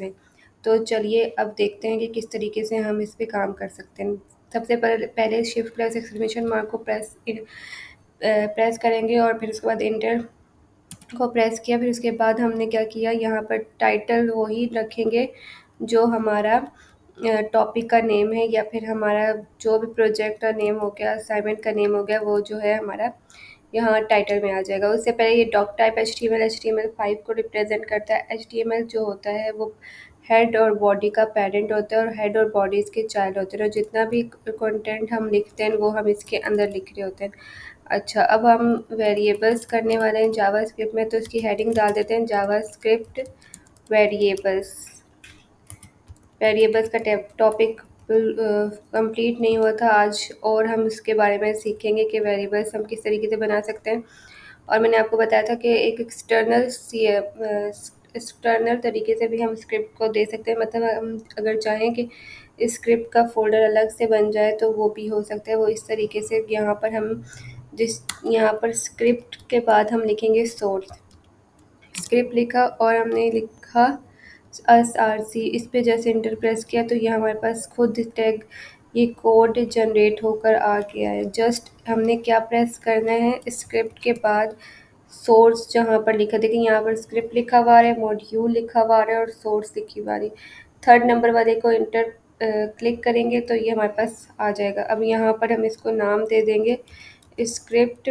में। तो चलिए अब देखते हैं कि किस तरीके से हम इस पे काम कर सकते हैं। सबसे पहले शिफ्ट प्लस एक्सक्लेमेशन मार्क को प्रेस करेंगे और फिर उसके बाद इंटर को प्रेस किया। फिर उसके बाद हमने क्या किया, यहाँ पर टाइटल वही रखेंगे जो हमारा टॉपिक का नेम है, या फिर हमारा जो भी प्रोजेक्ट का नेम हो गया, असाइनमेंट का नेम हो गया, वो जो है हमारा यहाँ टाइटल में आ जाएगा। उससे पहले ये डॉक टाइप HTML5 को रिप्रेजेंट करता है। HTML जो होता है वो हेड और बॉडी का पेरेंट होता है और हेड और बॉडी इसके चाइल्ड होते हैं, और जितना भी कंटेंट हम लिखते हैं वो हम इसके अंदर लिख रहे होते हैं। अच्छा, अब हम वेरिएबल्स करने वाले हैं जावास्क्रिप्ट में, तो इसकी हेडिंग डाल देते हैं जावास्क्रिप्ट वेरिएबल्स। वेरिएबल्स का टॉपिक कंप्लीट नहीं हुआ था आज, और हम इसके बारे में सीखेंगे कि वेरिएबल्स हम किस तरीके से बना सकते हैं। और मैंने आपको बताया था कि एक एक्सटर्नल तरीके से भी हम स्क्रिप्ट को दे सकते हैं, मतलब हम अगर चाहें कि स्क्रिप्ट का फोल्डर अलग से बन जाए तो वो भी हो सकता है। वो इस तरीके से यहाँ पर हम यहाँ पर स्क्रिप्ट के बाद हम लिखेंगे सोर्स। स्क्रिप्ट लिखा और हमने लिखा SRC, इस पे जैसे इंटर प्रेस किया तो ये हमारे पास खुद टैग ये कोड जनरेट होकर आ गया है। जस्ट हमने क्या प्रेस करना है, स्क्रिप्ट के बाद सोर्स जहाँ पर लिखा, देखिए यहाँ पर स्क्रिप्ट लिखा हुआ है, मॉड्यूल लिखा हुआ है और सोर्स लिखी हुआ है। थर्ड नंबर वाले को इंटर क्लिक करेंगे तो ये हमारे पास आ जाएगा। अब यहाँ पर हम इसको नाम दे देंगे स्क्रिप्ट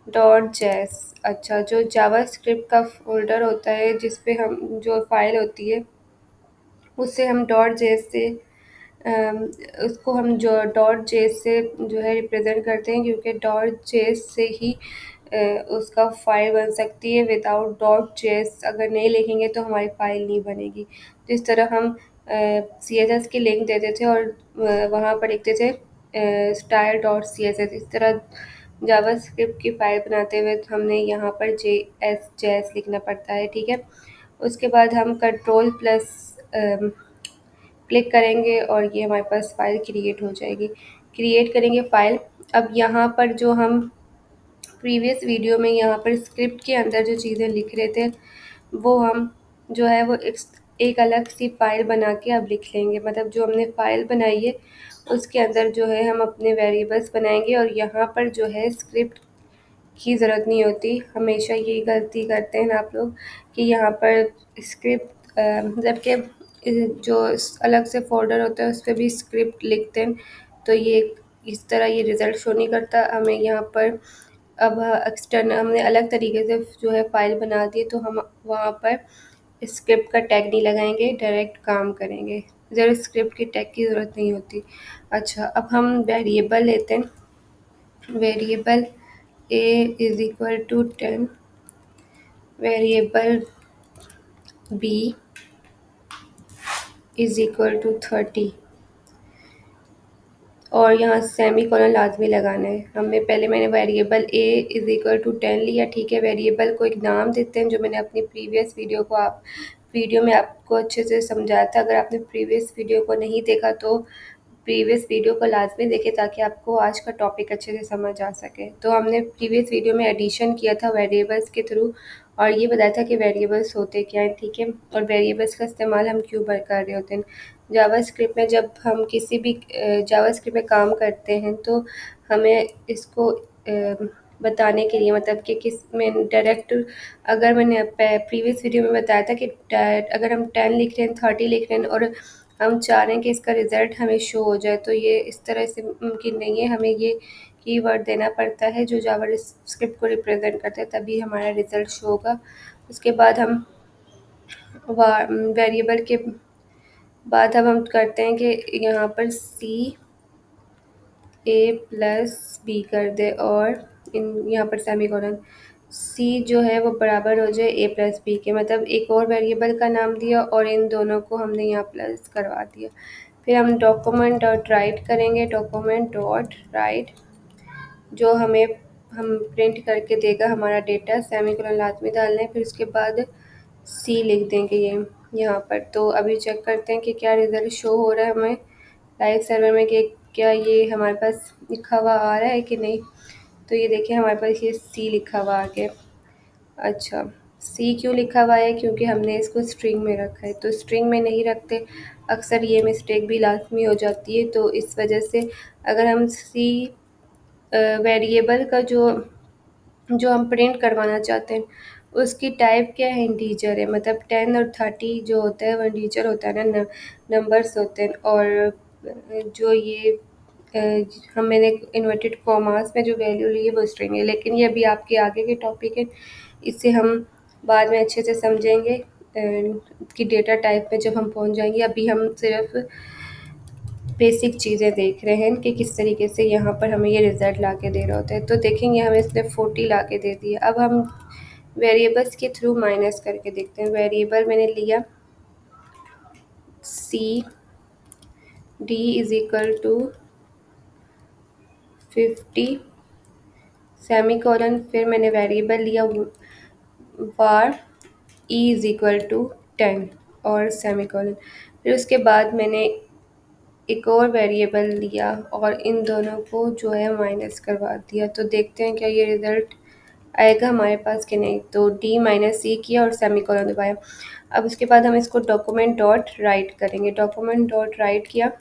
डॉट जेस। अच्छा, जो जावा स्क्रिप्ट का फोल्डर होता है जिस पे हम जो फाइल होती है उससे हम डॉट जेस से अम, उसको हम जो डॉट जेस से जो है रिप्रेजेंट करते हैं, क्योंकि डॉट जेस से ही उसका फाइल बन सकती है। विदाउट डॉट जेस अगर नहीं लिखेंगे तो हमारी फाइल नहीं बनेगी। जिस तरह हम CSS की लिंक देते थे और वहाँ पर लिखते थे style.css, इस तरह जावास्क्रिप्ट की फाइल बनाते हुए हमने यहाँ पर JS लिखना पड़ता है, ठीक है। उसके बाद हम कंट्रोल प्लस क्लिक करेंगे और ये हमारे पास फाइल क्रिएट हो जाएगी। क्रिएट करेंगे फाइल। अब यहाँ पर जो हम प्रीवियस वीडियो में यहाँ पर स्क्रिप्ट के अंदर जो चीज़ें लिख रहे थे वो हम जो है वो एक अलग सी फाइल बना के अब लिख लेंगे। मतलब जो हमने फाइल बनाई है उसके अंदर जो है हम अपने वेरिएबल्स बनाएंगे, और यहाँ पर जो है स्क्रिप्ट की ज़रूरत नहीं होती। हमेशा यही गलती करते हैं आप लोग कि यहाँ पर स्क्रिप्ट मतलब कि जो अलग से फोल्डर होता है उस पर भी स्क्रिप्ट लिखते हैं, तो ये इस तरह ये रिज़ल्ट शो नहीं करता। हमें यहाँ पर अब एक्सटर्नल हमने अलग तरीके से जो है फाइल बना दी, तो हम वहाँ पर स्क्रिप्ट का टैग नहीं लगाएंगे, डायरेक्ट काम करेंगे। ज़रा स्क्रिप्ट की टैग की ज़रूरत नहीं होती। अच्छा, अब हम वेरिएबल लेते हैं। वेरिएबल A = 10, वेरिएबल B = 30, और यहाँ सेमीकोलन लाजमी लगाना है हमें। पहले वेरिएबल A = 10 लिया, ठीक है। वेरिएबल को एक नाम देते हैं, जो मैंने अपनी प्रीवियस वीडियो में आपको अच्छे से समझाया था। अगर आपने प्रीवियस वीडियो को नहीं देखा तो प्रीवियस वीडियो को लाजमी देखें ताकि आपको आज का टॉपिक अच्छे से समझ आ सके। तो हमने प्रीवियस वीडियो में एडिशन किया था वेरिएबल्स के थ्रू, और ये बताया था कि वेरिएबल्स होते क्या हैं, ठीक है, और वेरिएबल्स का इस्तेमाल हम क्यों कर रहे होते हैं। जावास्क्रिप्ट में जब हम किसी भी जावास्क्रिप्ट में काम करते हैं तो हमें इसको बताने के लिए, मतलब कि किस में डायरेक्ट, अगर मैंने प्रीवियस वीडियो में बताया था कि अगर हम 10 लिख रहे हैं, 30 लिख रहे हैं और हम चाह रहे हैं कि इसका रिज़ल्ट हमें शो हो जाए, तो ये इस तरह से मुमकिन नहीं है। हमें ये कीवर्ड देना पड़ता है जो जावा स्क्रिप्ट को रिप्रेजेंट करता है, तभी हमारा रिज़ल्ट शो होगा। उसके बाद हम वेरिएबल के बाद अब हम करते हैं कि यहाँ पर CA+B कर दे, और यहाँ पर सेमीकोलन। C जो है वो बराबर हो जाए A+B के, मतलब एक और वेरिएबल का नाम दिया और इन दोनों को हमने यहाँ प्लस करवा दिया। फिर हम डॉक्यूमेंट डॉट राइट करेंगे, डॉक्यूमेंट डॉट राइट जो हम प्रिंट करके देगा हमारा डेटा। सेमीकोलन लाजमी डालना है, फिर उसके बाद C लिख देंगे ये यहाँ पर। तो अभी चेक करते हैं कि क्या रिज़ल्ट शो हो रहा है हमें लाइव सर्वर में, कि क्या ये हमारे पास लिखा हुआ आ रहा है कि नहीं। तो ये देखिए हमारे पास ये C लिखा हुआ आ गया। अच्छा, सी क्यों लिखा हुआ है, क्योंकि हमने इसको स्ट्रिंग में रखा है, तो स्ट्रिंग में नहीं रखते, अक्सर ये मिस्टेक भी लाजमी हो जाती है। तो इस वजह से अगर हम सी वेरिएबल का जो हम प्रिंट करवाना चाहते हैं उसकी टाइप क्या है, इंटीजर है, मतलब 10 और 30 जो होता है वो इंटीजर होता है ना, नंबर्स होते हैं। और जो ये मैंने इन्वर्टेड कॉमास में जो वैल्यू ली है वो स्ट्रिंग है, लेकिन ये अभी आपके आगे के टॉपिक है, इसे हम बाद में अच्छे से समझेंगे कि डेटा टाइप में जब हम पहुंच जाएंगे। अभी हम सिर्फ बेसिक चीज़ें देख रहे हैं कि किस तरीके से यहाँ पर हमें ये रिज़ल्ट ला के दे रहा होता है। तो देखेंगे हमें इसने 40 ला के दे दिया। अब हम वेरिएबल्स के थ्रू माइनस करके देखते हैं। वेरिएबल मैंने लिया C D is equal to 50 semicolon, फिर मैंने वेरिएबल लिया var E is equal to 10 और सेमी कॉलन, फिर उसके बाद मैंने एक और वेरिएबल लिया और इन दोनों को जो है माइनस करवा दिया। तो देखते हैं क्या ये रिज़ल्ट आएगा हमारे पास कि नहीं। तो डी माइनस सी किया और सेमी कॉलन दबाया। अब उसके बाद हम इसको डॉक्यूमेंट डॉट राइट करेंगे। डॉक्यूमेंट डॉट राइट किया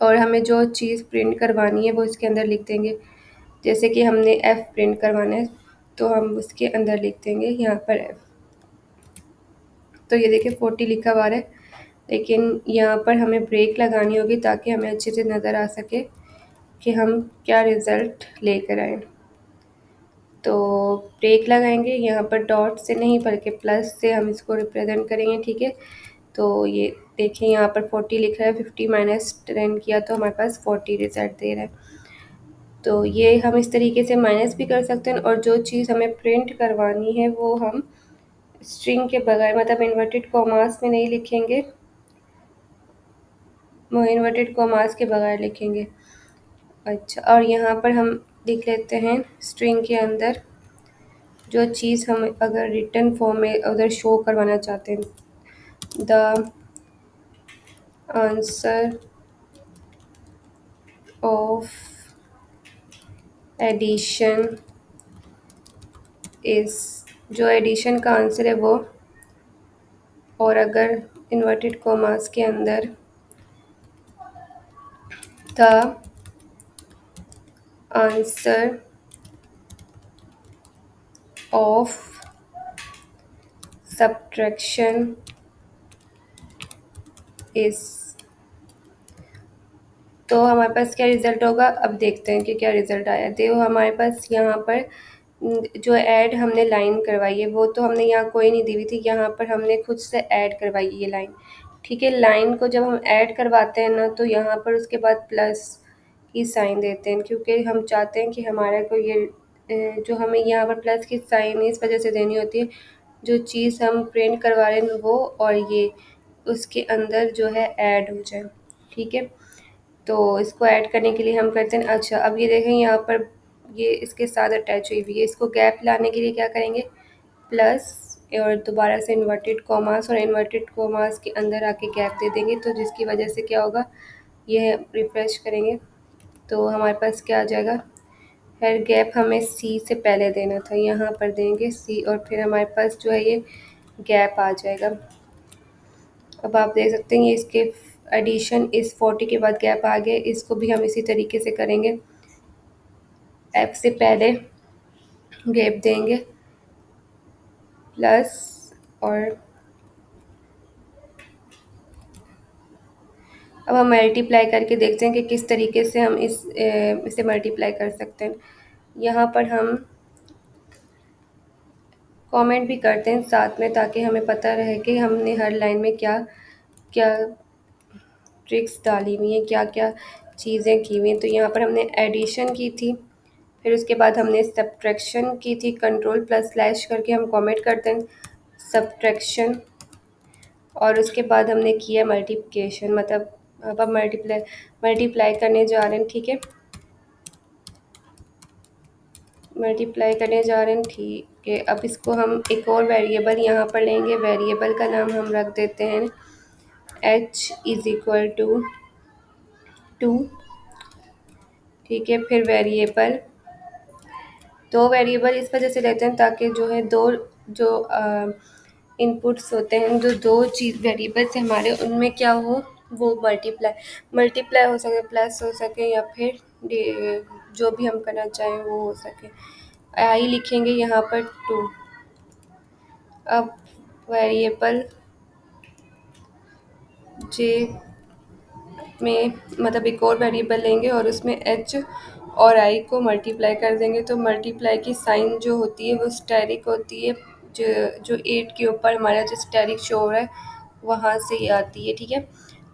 और हमें जो चीज़ प्रिंट करवानी है वो इसके अंदर लिख देंगे। जैसे कि हमने एफ़ प्रिंट करवाना है तो हम उसके अंदर लिख देंगे यहाँ पर एफ़। तो ये देखिए 40 लिखा हुआ है, लेकिन यहाँ पर हमें ब्रेक लगानी होगी ताकि हमें अच्छे से नज़र आ सके कि हम क्या रिज़ल्ट लेकर आए। तो ब्रेक लगाएंगे यहाँ पर, डॉट से नहीं बल्कि प्लस से हम इसको रिप्रेजेंट करेंगे, ठीक है। तो ये देखिए यहाँ पर 40 लिख रहा है, 50 माइनस 10 किया तो हमारे पास 40 रिज़ल्ट दे रहा है। तो ये हम इस तरीके से माइनस भी कर सकते हैं, और जो चीज़ हमें प्रिंट करवानी है वो हम स्ट्रिंग के बगैर, मतलब इन्वर्टेड कॉमास में नहीं लिखेंगे, वो इन्वर्टेड कॉमास के बगैर लिखेंगे। अच्छा, और यहाँ पर हम लिख लेते हैं स्ट्रिंग के अंदर जो चीज़ हम अगर रिटन फॉर्म में उधर शो करवाना चाहते हैं, द आंसर ऑफ एडिशन इस, जो एडिशन का आंसर है वो, और अगर इन्वर्टेड कॉमास के अंदर द आंसर ऑफ सब्ट्रैक्शन इस, तो हमारे पास क्या रिज़ल्ट होगा। अब देखते हैं कि क्या रिज़ल्ट आया। देखो हमारे पास यहाँ पर जो ऐड हमने लाइन करवाई है वो तो हमने यहाँ कोई नहीं दी हुई थी, यहाँ पर हमने खुद से ऐड करवाई है ये लाइन, ठीक है। लाइन को जब हम ऐड करवाते हैं ना तो यहाँ पर उसके बाद प्लस की साइन देते हैं, क्योंकि हम चाहते हैं कि हमारे को ये जो हमें यहाँ पर प्लस की साइन इस वजह से देनी होती है, जो चीज़ हम प्रिंट करवा रहे हैं वो और ये उसके अंदर जो है ऐड हो जाए, ठीक है। तो इसको ऐड करने के लिए हम करते हैं, अच्छा अब ये देखें यहाँ पर ये इसके साथ अटैच हुई हुई है, इसको गैप लाने के लिए क्या करेंगे, प्लस और दोबारा से इन्वर्टेड कॉमास, और इन्वर्टेड कॉमास के अंदर आके गैप दे देंगे, तो जिसकी वजह से क्या होगा, यह रिफ़्रेश करेंगे तो हमारे पास क्या आ जाएगा। खैर गैप हमें सी से पहले देना था, यहाँ पर देंगे सी और फिर हमारे पास जो है ये गैप आ जाएगा। अब आप देख सकते हैं ये इसके एडिशन इस 40 के बाद गैप आ गया, इसको भी हम इसी तरीके से करेंगे, एफ से पहले गैप देंगे प्लस, और अब हम मल्टीप्लाई करके देखते हैं कि किस तरीके से हम इसे मल्टीप्लाई कर सकते हैं। यहाँ पर हम कमेंट भी करते हैं साथ में ताकि हमें पता रहे कि हमने हर लाइन में क्या क्या ट्रिक्स डाली हुई हैं, क्या क्या चीज़ें की हुई हैं। तो यहाँ पर हमने एडिशन की थी, फिर उसके बाद हमने सब्ट्रैक्शन की थी, कंट्रोल प्लस स्लैश करके हम कमेंट करते हैं सब्ट्रैक्शन, और उसके बाद हमने किया मल्टीप्लिकेशन, मतलब अब हम मल्टीप्लाई करने जा रहे हैं, ठीक है, मल्टीप्लाई करने जा रहे हैं, ठीक है। अब इसको हम एक और वेरिएबल यहाँ पर लेंगे, वेरिएबल का नाम हम रख देते हैं h इज़ इक्वल टू 2, ठीक है। फिर वेरिएबल, दो वेरिएबल इस वजह से लेते हैं ताकि जो है दो जो इनपुट्स होते हैं, जो दो चीज़ वेरिएबल्स हैं हमारे, उनमें क्या हो, वो मल्टीप्लाई मल्टीप्लाई हो सके, प्लस हो सके, या फिर जो भी हम करना चाहें वो हो सके। आई लिखेंगे यहाँ पर 2। अब वेरिएबल जे में मतलब एक और वेरिएबल लेंगे और उसमें एच और आई को मल्टीप्लाई कर देंगे। तो मल्टीप्लाई की साइन जो होती है वो स्टेरिक होती है, जो जो 8 के ऊपर हमारा जो स्टेरिक शो हो रहा है वहाँ से ये आती है, ठीक है।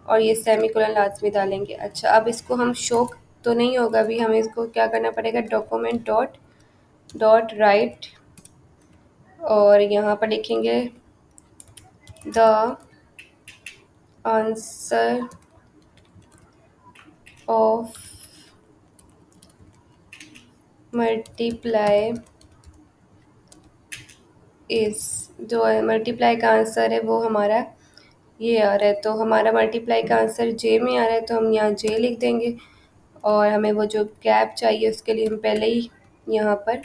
और ये सेमीकोलन लाजमी डालेंगे। अच्छा, अब इसको हम शो तो नहीं होगा, अभी हमें इसको क्या करना पड़ेगा, डॉक्यूमेंट डॉट डॉट राइट, और यहाँ पर लिखेंगे द आंसर ऑफ मल्टीप्लाई इस, जो मल्टीप्लाई का आंसर है वो हमारा ये आ रहा है। तो हमारा मल्टीप्लाई का आंसर जे में आ रहा है, तो हम यहाँ जे लिख देंगे। और हमें वो जो गैप चाहिए उसके लिए हम पहले ही यहाँ पर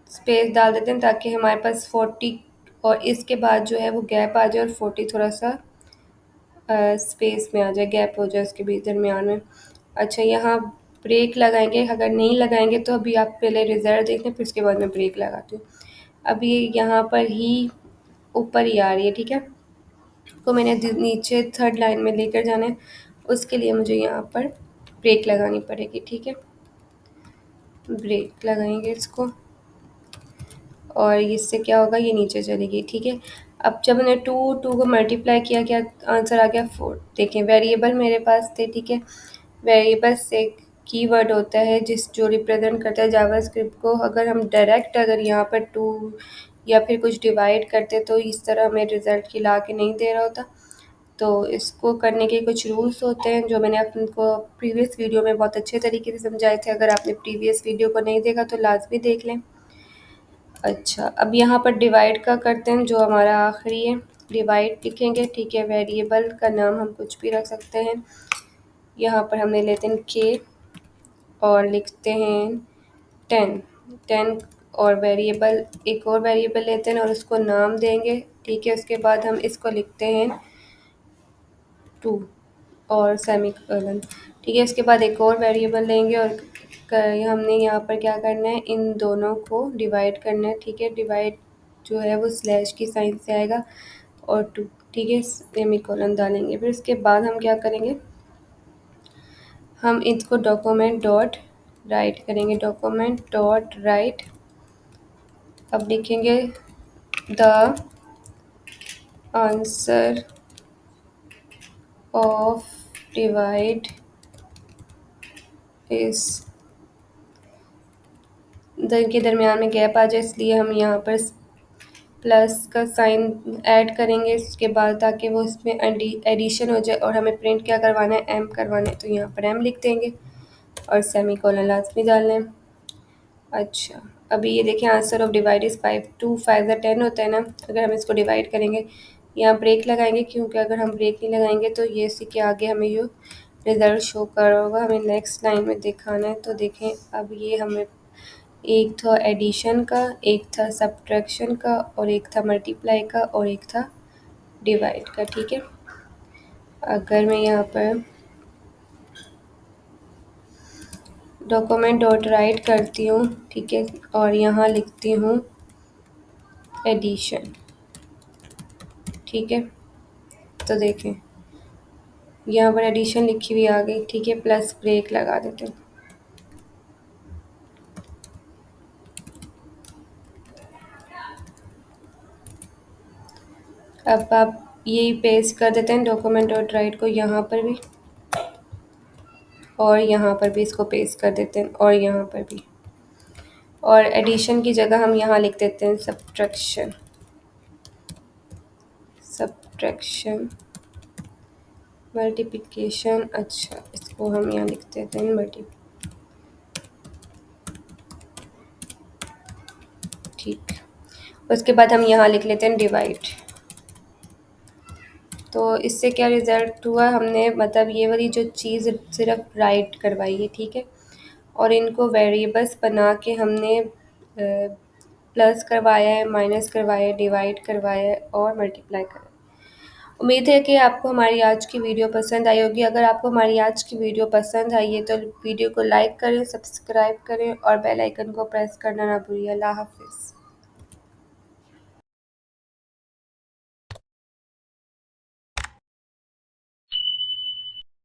स्पेस डाल देते हैं, ताकि हमारे पास 40 और इसके बाद जो है वो गैप आ जाए और 40 थोड़ा सा स्पेस में आ जाए, गैप हो जाए उसके बीच दरमियान में। अच्छा, यहाँ ब्रेक लगाएंगे, अगर नहीं लगाएंगे तो अभी आप पहले रिजल्ट देख लें, फिर उसके बाद मैं ब्रेक लगाती हूँ। अभी यहाँ पर ही ऊपर ही आ रही है, ठीक है। को मैंने नीचे थर्ड लाइन में लेकर जाना है, उसके लिए मुझे यहाँ पर ब्रेक लगानी पड़ेगी, ठीक है। ब्रेक लगाएंगे इसको और इससे क्या होगा, ये नीचे चलेगी, ठीक है। अब जब मैंने टू को मल्टीप्लाई किया, क्या आंसर आ गया 4। देखें, वेरिएबल मेरे पास थे, ठीक है। वेरिएबल से कीवर्ड होता है जो रिप्रेजेंट करता है जावास्क्रिप्ट को। अगर हम डायरेक्ट अगर यहाँ पर 2 या फिर कुछ डिवाइड करते तो इस तरह हमें रिज़ल्ट खिला के नहीं दे रहा होता। तो इसको करने के कुछ रूल्स होते हैं जो मैंने आपको प्रीवियस वीडियो में बहुत अच्छे तरीके से समझाए थे। अगर आपने प्रीवियस वीडियो को नहीं देखा तो लाजमी देख लें। अच्छा, अब यहाँ पर डिवाइड का करते हैं, जो हमारा आखिरी है। डिवाइड लिखेंगे, ठीक है। वेरिएबल का नाम हम कुछ भी रख सकते हैं। यहाँ पर हमने लेते हैं के और लिखते हैं 10 और वेरिएबल, एक और वेरिएबल लेते हैं और उसको नाम देंगे, ठीक है। उसके बाद हम इसको लिखते हैं 2 और सेमीकोलन, ठीक है। इसके बाद एक और वेरिएबल लेंगे और हमने यहाँ पर क्या करना है, इन दोनों को डिवाइड करना है, ठीक है। डिवाइड जो है वो स्लैश की साइन से आएगा और 2, ठीक है, सेमीकोलन डालेंगे। फिर उसके बाद हम क्या करेंगे, हम इसको डॉक्यूमेंट डॉट राइट करेंगे, डॉक्यूमेंट डॉट राइट। अब लिखेंगे द आंसर ऑफ डिवाइड इस, के दरमियान में गैप आ जाए इसलिए हम यहाँ पर प्लस का साइन ऐड करेंगे इसके बाद, ताकि वो इसमें एडिशन हो जाए। और हमें प्रिंट क्या करवाना है, एम करवाना है, तो यहाँ पर एम लिख देंगे और सेमीकोलन लाजमी डालना है। अच्छा, अभी ये देखिए, आंसर ऑफ डिवाइड इज़ 5, 2 5 10 होता है ना। अगर हम इसको डिवाइड करेंगे, यहाँ ब्रेक लगाएंगे, क्योंकि अगर हम ब्रेक नहीं लगाएंगे तो ये इसी के आगे हमें ये रिज़ल्ट शो कर होगा, हमें नेक्स्ट लाइन में दिखाना है। तो देखें, अब ये हमें एक था एडिशन का, एक था सब्ट्रैक्शन का, और एक था मल्टीप्लाई का, और एक था डिवाइड का, ठीक है। अगर मैं यहाँ पर डॉक्यूमेंट डॉट राइट करती हूँ, ठीक है, और यहाँ लिखती हूँ एडिशन, ठीक है। तो देखें, यहाँ पर एडिशन लिखी हुई आ गई, ठीक है। प्लस ब्रेक लगा देते हैं। अब आप यही पेस्ट कर देते हैं डॉक्यूमेंट डॉट राइट को यहाँ पर भी, और यहाँ पर भी इसको पेस्ट कर देते हैं, और यहाँ पर भी। और एडिशन की जगह हम यहाँ लिख देते हैं सब्ट्रैक्शन, सब्ट्रैक्शन मल्टीप्लिकेशन। अच्छा, इसको हम यहाँ लिख देते हैं ठीक। उसके बाद हम यहाँ लिख लेते हैं डिवाइड। तो इससे क्या रिज़ल्ट हुआ, हमने मतलब ये वाली जो चीज़ सिर्फ राइट करवाई है, ठीक है। और इनको वेरिएबल्स बना के हमने प्लस करवाया है, माइनस करवाया है, डिवाइड करवाया है और मल्टीप्लाई करा है। उम्मीद है कि आपको हमारी आज की वीडियो पसंद आई होगी। अगर आपको हमारी आज की वीडियो पसंद आई है तो वीडियो को लाइक करें, सब्सक्राइब करें और बेल आइकन को प्रेस करना ना भूलिए। अल्लाह हाफ़िज़।